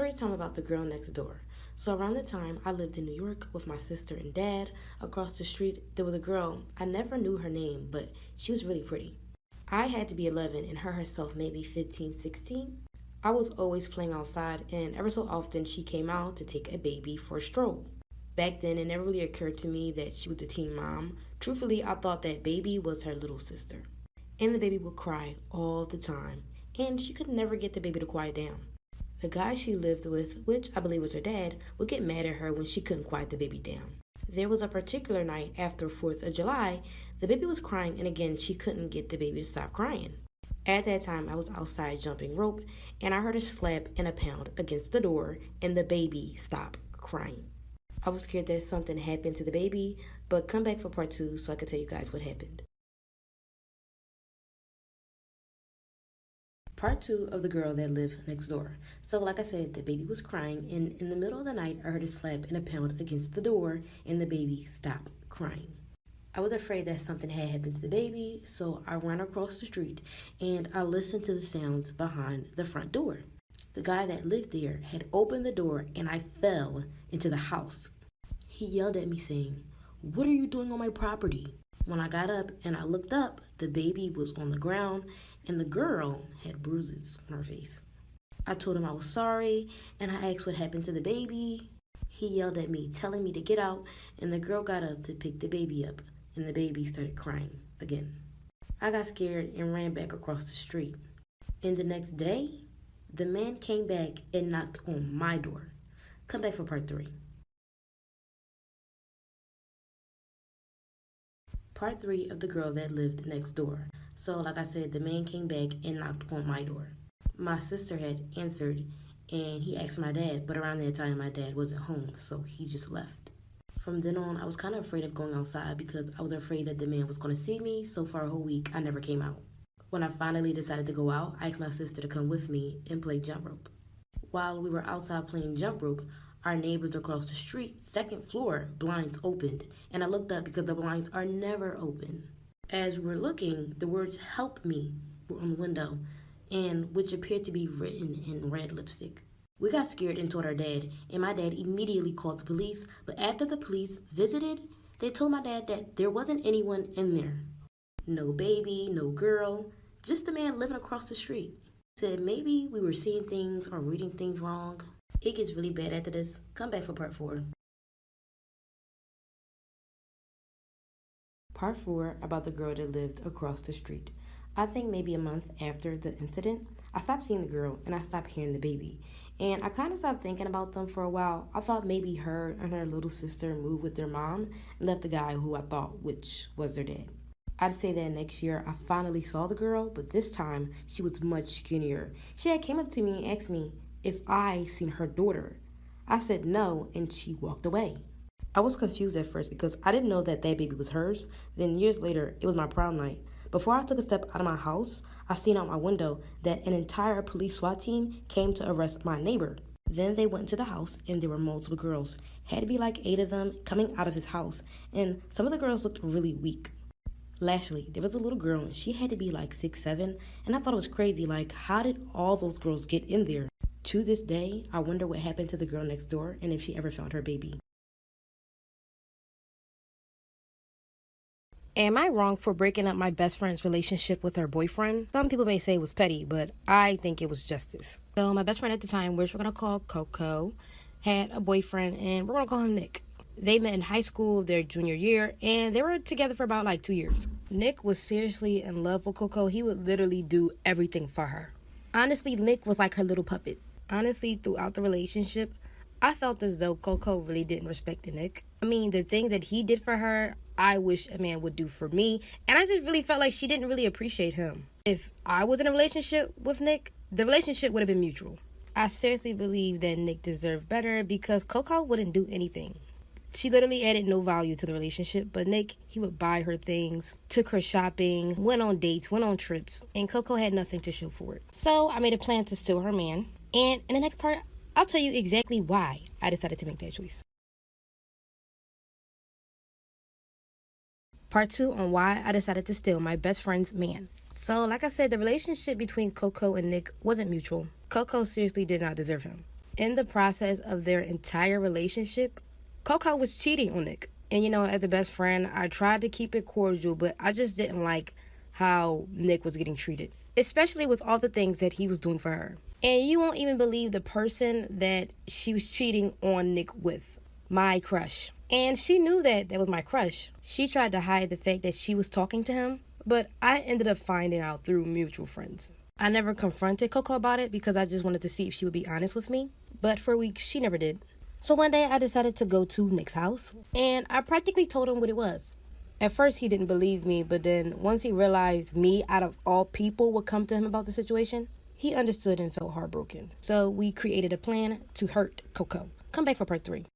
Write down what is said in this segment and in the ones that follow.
story time about the girl next door. So around the time I lived in New York with my sister and dad, across the street there was a girl. I never knew her name, but she was really pretty. I had to be 11 and her herself maybe 15, 16. I was always playing outside and ever so often she came out to take a baby for a stroll. Back then it never really occurred to me that she was a teen mom. Truthfully, I thought that baby was her little sister. And the baby would cry all the time, and she could never get the baby to quiet down. The guy she lived with, which I believe was her dad, would get mad at her when she couldn't quiet the baby down. There was a particular night after 4th of July, the baby was crying and again she couldn't get the baby to stop crying. At that time I was outside jumping rope and I heard a slap and a pound against the door and the baby stopped crying. I was scared that something happened to the baby, but come back for part 2 so I could tell you guys what happened. Part 2 of the girl that lived next door. So like I said, the baby was crying and in the middle of the night I heard a slap and a pound against the door and the baby stopped crying. I was afraid that something had happened to the baby, so I ran across the street and I listened to the sounds behind the front door. The guy that lived there had opened the door and I fell into the house. He yelled at me saying, "What are you doing on my property?" When I got up and I looked up, the baby was on the ground and the girl had bruises on her face. I told him I was sorry and I asked what happened to the baby. He yelled at me, telling me to get out, and the girl got up to pick the baby up and the baby started crying again. I got scared and ran back across the street. And the next day, the man came back and knocked on my door. Come back for part 3. Part 3 of the girl that lived next door. So like I said, the man came back and knocked on my door. My sister had answered and he asked my dad, but around that time my dad wasn't home, so he just left. From then on, I was kind of afraid of going outside because I was afraid that the man was going to see me, so for a whole week I never came out. When I finally decided to go out, I asked my sister to come with me and play jump rope. While we were outside playing jump rope, our neighbors across the street, second floor, blinds opened, and I looked up because the blinds are never open. As we were looking, the words "help me" were on the window, and which appeared to be written in red lipstick. We got scared and told our dad, and my dad immediately called the police, but after the police visited, they told my dad that there wasn't anyone in there. No baby, no girl, just a man living across the street. Said maybe we were seeing things or reading things wrong. It gets really bad after this. Come back for part 4. Part 4 about the girl that lived across the street. I think maybe a month after the incident, I stopped seeing the girl and I stopped hearing the baby. And I kind of stopped thinking about them for a while. I thought maybe her and her little sister moved with their mom and left the guy who I thought which was their dad. I'd say that next year I finally saw the girl, but this time she was much skinnier. She had came up to me and asked me if I seen her daughter. I said no, and she walked away. I was confused at first because I didn't know that baby was hers. Then years later, it was my prom night. Before I took a step out of my house, I seen out my window that an entire police SWAT team came to arrest my neighbor. Then they went into the house and there were multiple girls. Had to be like 8 of them coming out of his house, and some of the girls looked really weak. Lastly, there was a little girl and she had to be like 6, 7, and I thought it was crazy, like how did all those girls get in there? To this day, I wonder what happened to the girl next door and if she ever found her baby. Am I wrong for breaking up my best friend's relationship with her boyfriend? Some people may say it was petty, but I think it was justice. So my best friend at the time, which we're going to call Coco, had a boyfriend and we're going to call him Nick. They met in high school their junior year and they were together for about like 2 years. Nick was seriously in love with Coco. He would literally do everything for her. Honestly, Nick was like her little puppet. Honestly, throughout the relationship, I felt as though Coco really didn't respect Nick. I mean, the things that he did for her, I wish a man would do for me. And I just really felt like she didn't really appreciate him. If I was in a relationship with Nick, the relationship would have been mutual. I seriously believe that Nick deserved better because Coco wouldn't do anything. She literally added no value to the relationship, but Nick, he would buy her things, took her shopping, went on dates, went on trips, and Coco had nothing to show for it. So I made a plan to steal her man. And in the next part, I'll tell you exactly why I decided to make that choice. Part 2 on why I decided to steal my best friend's man. So, like I said, the relationship between Coco and Nick wasn't mutual. Coco seriously did not deserve him. In the process of their entire relationship, Coco was cheating on Nick. And as a best friend, I tried to keep it cordial, but I just didn't like how Nick was getting treated, especially with all the things that he was doing for her. And you won't even believe the person that she was cheating on Nick with. My crush. And she knew that was my crush. She tried to hide the fact that she was talking to him, but I ended up finding out through mutual friends. I never confronted Coco about it because I just wanted to see if she would be honest with me, but for weeks she never did. So one day I decided to go to Nick's house, and I practically told him what it was. At first he didn't believe me, but then once he realized me, out of all people, would come to him about the situation, he understood and felt heartbroken. So we created a plan to hurt Coco. Come back for part 3.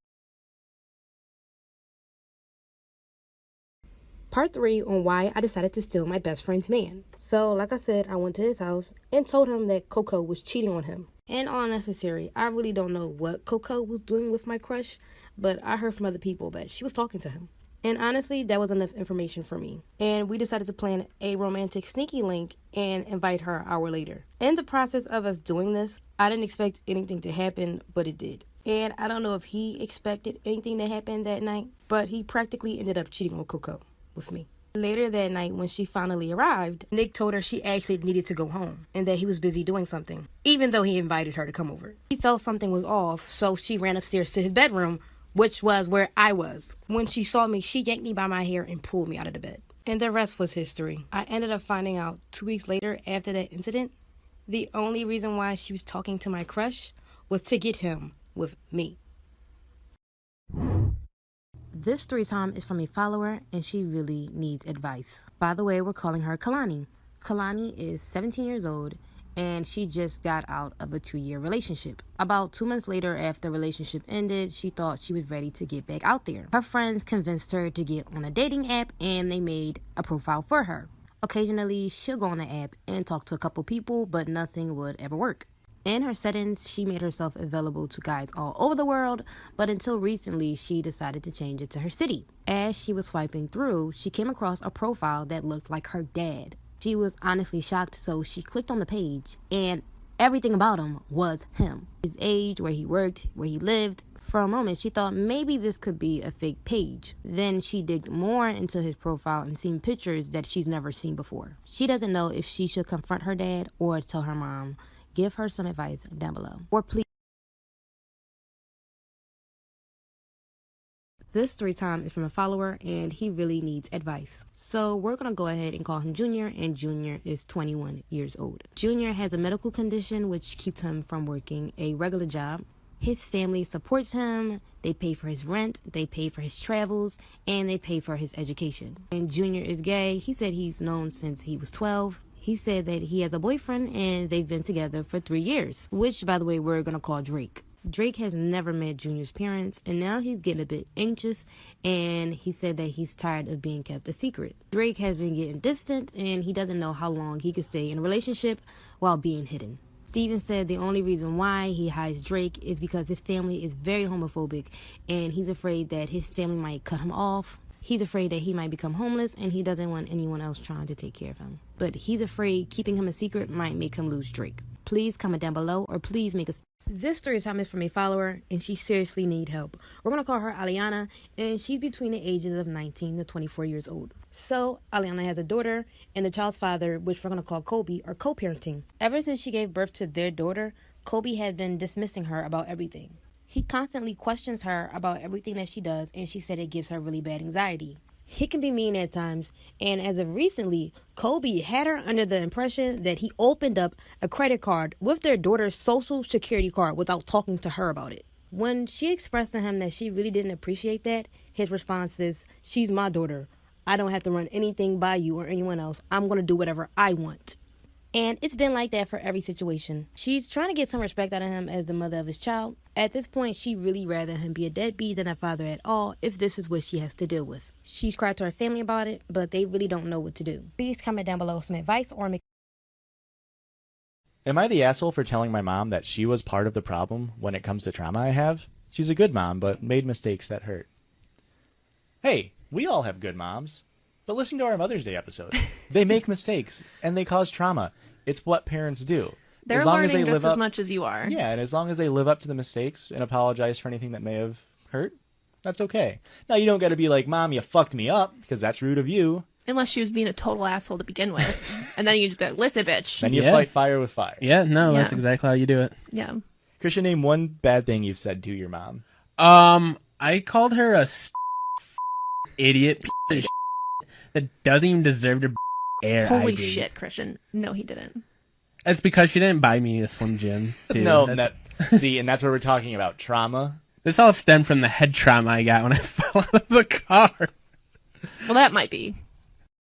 Part 3 on why I decided to steal my best friend's man. So, like I said, I went to his house and told him that Coco was cheating on him. And all necessary, I really don't know what Coco was doing with my crush, but I heard from other people that she was talking to him. And honestly, that was enough information for me. And we decided to plan a romantic sneaky link and invite her an hour later. In the process of us doing this, I didn't expect anything to happen, but it did. And I don't know if he expected anything to happen that night, but he practically ended up cheating on Coco with me. Later that night, when she finally arrived, Nick told her she actually needed to go home and that he was busy doing something, even though he invited her to come over. She felt something was off, so she ran upstairs to his bedroom, which was where I was. When she saw me, she yanked me by my hair and pulled me out of the bed. And the rest was history. I ended up finding out 2 weeks later after that incident, the only reason why she was talking to my crush was to get him with me. This Storytime is from a follower, and she really needs advice. By the way, we're calling her Kalani. Kalani is 17 years old, and she just got out of a 2-year relationship. About 2 months later, after the relationship ended, she thought she was ready to get back out there. Her friends convinced her to get on a dating app, and they made a profile for her. Occasionally, she'll go on the app and talk to a couple people, but nothing would ever work. In her settings, she made herself available to guys all over the world, but until recently, she decided to change it to her city. As she was swiping through, she came across a profile that looked like her dad. She was honestly shocked, so she clicked on the page, and everything about him was him. His age, where he worked, where he lived. For a moment, she thought maybe this could be a fake page. Then she digged more into his profile and seen pictures that she's never seen before. She doesn't know if she should confront her dad or tell her mom. Give her some advice down below. Or please. This story time is from a follower, and he really needs advice. So we're going to go ahead and call him Junior, and Junior is 21 years old. Junior has a medical condition which keeps him from working a regular job. His family supports him. They pay for his rent, they pay for his travels, and they pay for his education. And Junior is gay. He said he's known since he was 12. He said that he has a boyfriend and they've been together for 3 years, which, by the way, we're going to call Drake. Drake has never met Junior's parents, and now he's getting a bit anxious, and he said that he's tired of being kept a secret. Drake has been getting distant, and he doesn't know how long he could stay in a relationship while being hidden. Steven said the only reason why he hides Drake is because his family is very homophobic, and he's afraid that his family might cut him off. He's afraid that he might become homeless, and he doesn't want anyone else trying to take care of him. But he's afraid keeping him a secret might make him lose Drake. Please comment down below, or please make a... This story time is from a follower, and she seriously needs help. We're going to call her Aliana, and she's between the ages of 19 to 24 years old. So, Aliana has a daughter, and the child's father, which we're going to call Kobe, are co-parenting. Ever since she gave birth to their daughter, Kobe had been dismissing her about everything. He constantly questions her about everything that she does, and she said it gives her really bad anxiety. He can be mean at times, and as of recently, Kobe had her under the impression that he opened up a credit card with their daughter's social security card without talking to her about it. When she expressed to him that she really didn't appreciate that, his response is, "She's my daughter. I don't have to run anything by you or anyone else. I'm going to do whatever I want." And it's been like that for every situation. She's trying to get some respect out of him as the mother of his child. At this point, she'd really rather him be a deadbeat than a father at all if this is what she has to deal with. She's cried to her family about it, but they really don't know what to do. Please comment down below some advice or make... Am I the asshole for telling my mom that she was part of the problem when it comes to trauma I have? She's a good mom, but made mistakes that hurt. Hey, we all have good moms. But listen to our Mother's Day episode. They make mistakes, and they cause trauma. It's what parents do. They're as long as learning they just live as up, much as you are. Yeah, and as long as they live up to the mistakes and apologize for anything that may have hurt, that's okay. Now, you don't got to be like, Mom, you fucked me up, because that's rude of you. Unless she was being a total asshole to begin with. And then you just go, listen, bitch. Then you fight fire with fire. Yeah, no, Yeah. that's exactly how you do it. Yeah. Christian, name one bad thing you've said to your mom. I called her a idiot piece of shit that doesn't even deserve to air. Holy shit, Christian. No, he didn't. It's because she didn't buy me a Slim Jim, too. No, see, and that's what we're talking about, trauma. This all stemmed from the head trauma I got when I fell out of the car. Well, that might be.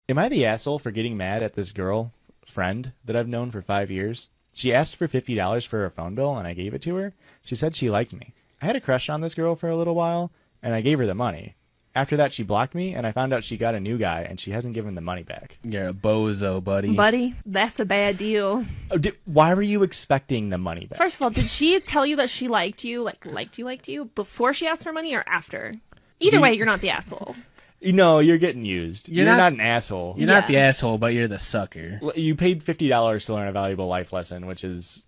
Am I the asshole for getting mad at this girl friend that I've known for 5 years? She asked for $50 for her phone bill, and I gave it to her. She said she liked me. I had a crush on this girl for a little while, and I gave her the money. After that, she blocked me, and I found out she got a new guy, and she hasn't given the money back. You're a bozo, buddy. Buddy, that's a bad deal. Oh, why were you expecting the money back? First of all, did she tell you that she liked you, liked you, before she asked for money or after? Either way, you're not the asshole. No, you're getting used. You're not an asshole. You're not the asshole, but you're the sucker. You paid $50 to learn a valuable life lesson, which is...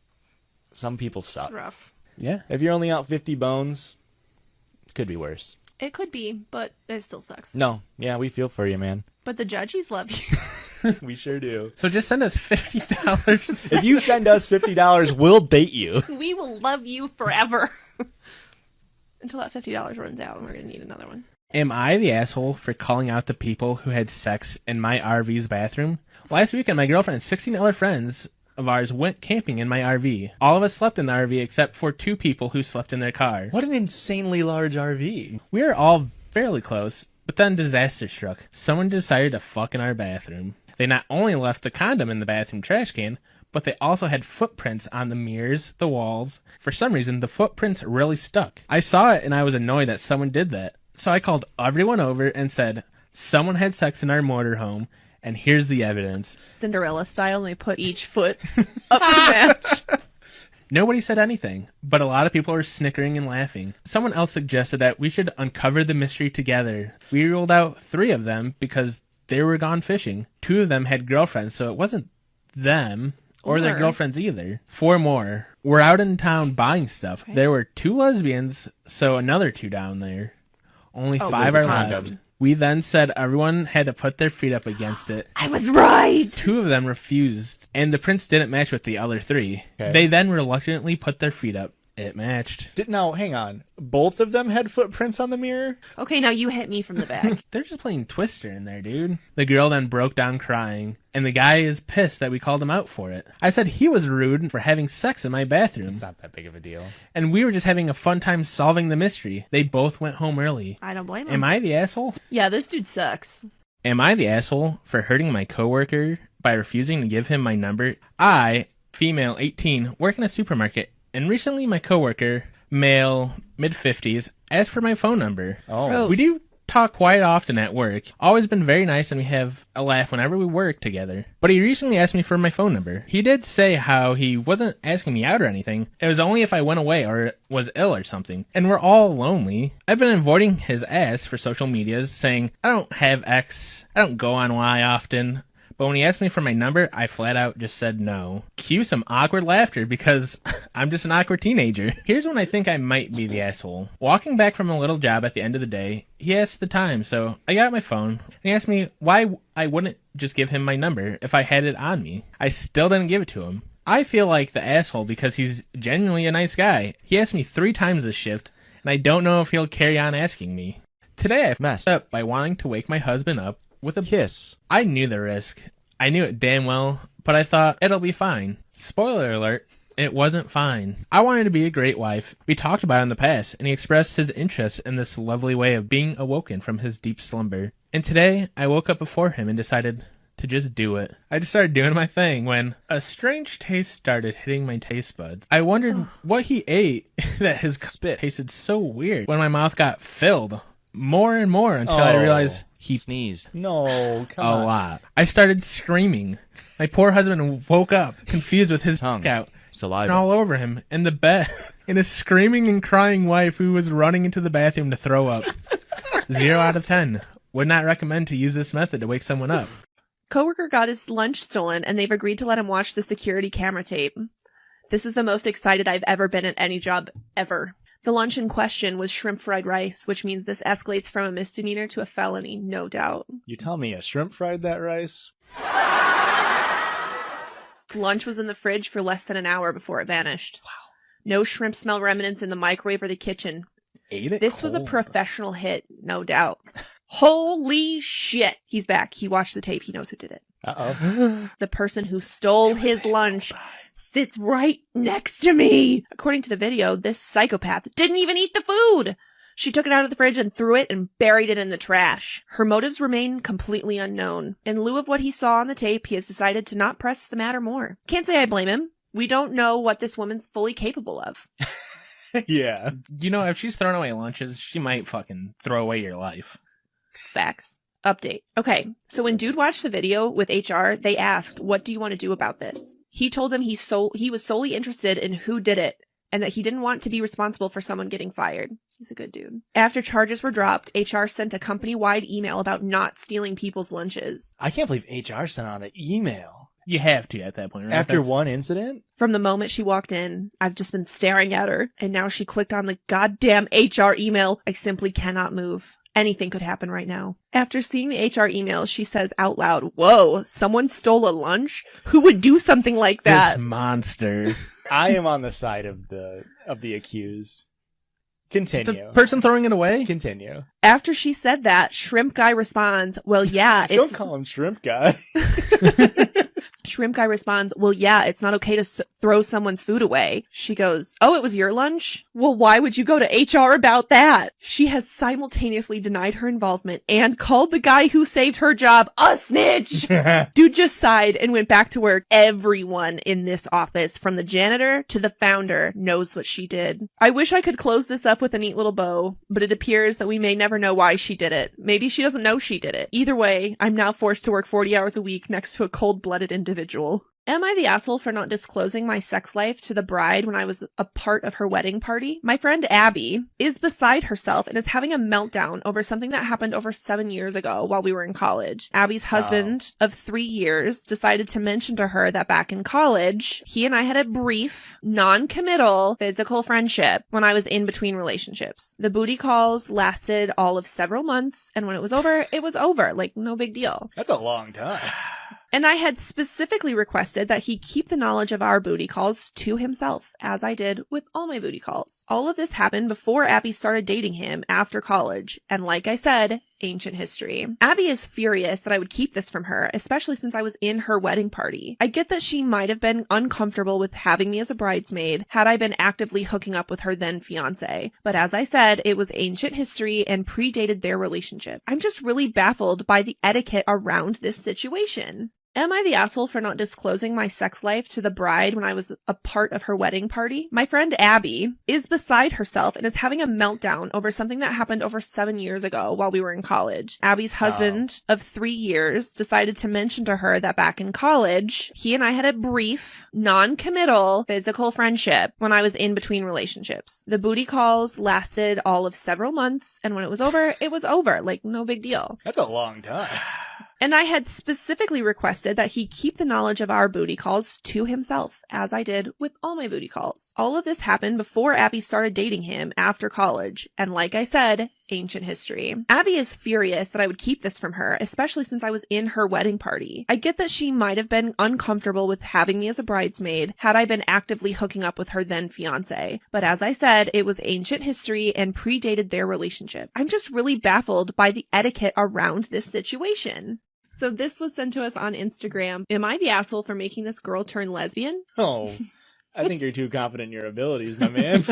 Some people suck. It's rough. Yeah. If you're only out 50 bones, it could be worse. It could be, but it still sucks. No. Yeah, we feel for you, man. But the judges love you. We sure do. So just send us $50. If you send us $50, we'll date you. We will love you forever. Until that $50 runs out and we're going to need another one. Am I the asshole for calling out the people who had sex in my RV's bathroom? Last weekend, my girlfriend and 16 other friends of ours went camping in my RV. All of us slept in the RV except for 2 people who slept in their car. What an insanely large RV. We were all fairly close, but then disaster struck. Someone decided to fuck in our bathroom. They not only left the condom in the bathroom trash can, but they also had footprints on the mirrors, the walls. For some reason, the footprints really stuck. I saw it and I was annoyed that someone did that. So I called everyone over and said, someone had sex in our motorhome, and here's the evidence. Cinderella style, and they put each foot up to match. Nobody said anything, but a lot of people were snickering and laughing. Someone else suggested that we should uncover the mystery together. We ruled out 3 of them because they were gone fishing. 2 of them had girlfriends, so it wasn't them or their girlfriends either. 4 more were out in town buying stuff. Okay. There were 2 lesbians, so another 2 down there. Only 5 are left. We then said everyone had to put their feet up against it. I was right! 2 of them refused, and the prints didn't match with the other 3. Okay. They then reluctantly put their feet up. It matched. Now, hang on. Both of them had footprints on the mirror? Okay, now you hit me from the back. They're just playing Twister in there, dude. The girl then broke down crying, and the guy is pissed that we called him out for it. I said he was rude for having sex in my bathroom. It's not that big of a deal. And we were just having a fun time solving the mystery. They both went home early. I don't blame him. Am I the asshole? Yeah, this dude sucks. Am I the asshole for hurting my coworker by refusing to give him my number? I, female 18, work in a supermarket, and recently my coworker, male, mid-50s, asked for my phone number. Oh. Gross. We do talk quite often at work. Always been very nice, and we have a laugh whenever we work together. But he recently asked me for my phone number. He did say how he wasn't asking me out or anything. It was only if I went away or was ill or something. And we're all lonely. I've been avoiding his ass for social medias, saying, I don't have X, I don't go on Y often. But when he asked me for my number, I flat out just said no. Cue some awkward laughter because I'm just an awkward teenager. Here's when I think I might be the asshole. Walking back from a little job at the end of the day, he asked the time, so I got my phone. And he asked me why I wouldn't just give him my number if I had it on me. I still didn't give it to him. I feel like the asshole because he's genuinely a nice guy. He asked me 3 times this shift, and I don't know if he'll carry on asking me. Today I messed up by wanting to wake my husband up with a kiss. I knew the risk. I knew it damn well, but I thought it'll be fine. Spoiler alert, it wasn't fine. I wanted to be a great wife. We talked about it in the past, and he expressed his interest in this lovely way of being awoken from his deep slumber. And today, I woke up before him and decided to just do it. I just started doing my thing when a strange taste started hitting my taste buds. I wondered what he ate that his spit tasted so weird when my mouth got filled more and more until I realized he sneezed. No, come on. A lot. I started screaming. My poor husband woke up, confused with his tongue out, saliva, and all over him, in the bed, and his screaming and crying wife who was running into the bathroom to throw up. 0 out of 10. Would not recommend to use this method to wake someone up. Coworker got his lunch stolen, and they've agreed to let him watch the security camera tape. This is the most excited I've ever been at any job ever. The lunch in question was shrimp fried rice, which means this escalates from a misdemeanor to a felony, no doubt. You tell me a shrimp fried that rice? Lunch was in the fridge for less than an hour before it vanished. Wow. No shrimp smell remnants in the microwave or the kitchen. Ate it This cold. was a professional hit, no doubt. Holy shit. He's back. He watched the tape. He knows who did it. Uh-oh. The person who stole his lunch sits right next to me. According to the video, this psychopath didn't even eat the food. She took it out of the fridge and threw it and buried it in the trash. Her motives remain completely unknown. In lieu of what he saw on the tape, he has decided to not press the matter more. Can't say I blame him. We don't know what this woman's fully capable of. Yeah. You know, if she's throwing away lunches, she might fucking throw away your life. Facts. Update. Okay, so when Dude watched the video with HR, they asked, what do you want to do about this? He told them he was solely interested in who did it, and that he didn't want to be responsible for someone getting fired. He's a good dude. After charges were dropped, HR sent a company-wide email about not stealing people's lunches. I can't believe HR sent out an email. You have to at that point, right? After one incident? From the moment she walked in, I've just been staring at her, and now she clicked on the goddamn HR email. I simply cannot move. Anything could happen right now. After seeing the HR email, she says out loud, "Whoa, someone stole a lunch? Who would do something like that?" This monster. I am on the side of the accused. Continue. The person throwing it away? Continue. After she said that, Shrimp Guy responds, "Well, yeah, it's..." Don't call him Shrimp Guy. Shrimp Guy responds, "Well, yeah, it's not okay to throw someone's food away." She goes, "Oh, it was your lunch? Well, why would you go to HR about that?" She has simultaneously denied her involvement and called the guy who saved her job a snitch. Dude just sighed and went back to work. Everyone in this office, from the janitor to the founder, knows what she did. I wish I could close this up with a neat little bow, but it appears that we may never know why she did it. Maybe she doesn't know she did it. Either way, I'm now forced to work 40 hours a week next to a cold-blooded individual. Am I the asshole for not disclosing my sex life to the bride when I was a part of her wedding party? My friend Abby is beside herself and is having a meltdown over something that happened over 7 years ago while we were in college. Abby's husband of 3 years decided to mention to her that back in college, he and I had a brief, non-committal physical friendship when I was in between relationships. The booty calls lasted all of several months, and when it was over, it was over. Like, no big deal. That's a long time. And I had specifically requested that he keep the knowledge of our booty calls to himself, as I did with all my booty calls. All of this happened before Abby started dating him after college, and like I said, ancient history. Abby is furious that I would keep this from her, especially since I was in her wedding party. I get that she might have been uncomfortable with having me as a bridesmaid had I been actively hooking up with her then fiance, but as I said, it was ancient history and predated their relationship. I'm just really baffled by the etiquette around this situation. Am I the asshole for not disclosing my sex life to the bride when I was a part of her wedding party? My friend Abby is beside herself and is having a meltdown over something that happened over 7 years ago while we were in college. Abby's husband of 3 years decided to mention to her that back in college, he and I had a brief, non-committal physical friendship when I was in between relationships. The booty calls lasted all of several months, and when it was over, it was over. Like, no big deal. That's a long time. And I had specifically requested that he keep the knowledge of our booty calls to himself, as I did with all my booty calls. All of this happened before Abby started dating him after college, and like I said, ancient history. Abby is furious that I would keep this from her, especially since I was in her wedding party. I get that she might have been uncomfortable with having me as a bridesmaid had I been actively hooking up with her then fiance, but as I said, it was ancient history and predated their relationship. I'm just really baffled by the etiquette around this situation. So this was sent to us on Instagram. Am I the asshole for making this girl turn lesbian? Oh, I think you're too confident in your abilities, my man.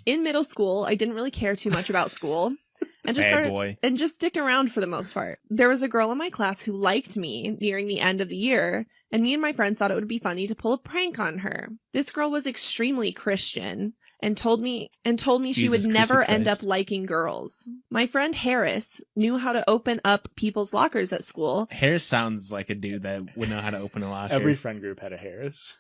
In middle school, I didn't really care too much about school. And just and just sticked around for the most part. There was a girl in my class who liked me nearing the end of the year, and me and my friends thought it would be funny to pull a prank on her. This girl was extremely Christian and told me she would never end up liking girls. My friend Harris knew how to open up people's lockers at school. Harris sounds like a dude that would know how to open a locker. Every friend group had a Harris.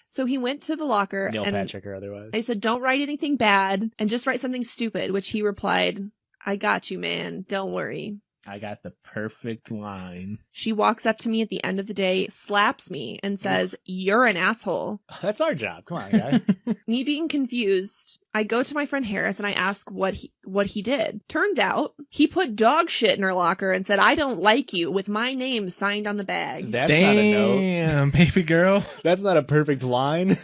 So he went to the locker Neil and Patrick or otherwise. I said, "Don't write anything bad and just write something stupid," which he replied, "I got you, man. Don't worry." I got the perfect line. She walks up to me at the end of the day, slaps me, and says, "You're an asshole." That's our job. Come on, guy. Me being confused, I go to my friend Harris and I ask what he did. Turns out he put dog shit in her locker and said, "I don't like you," with my name signed on the bag. That's not a note. Damn, baby girl. That's not a perfect line.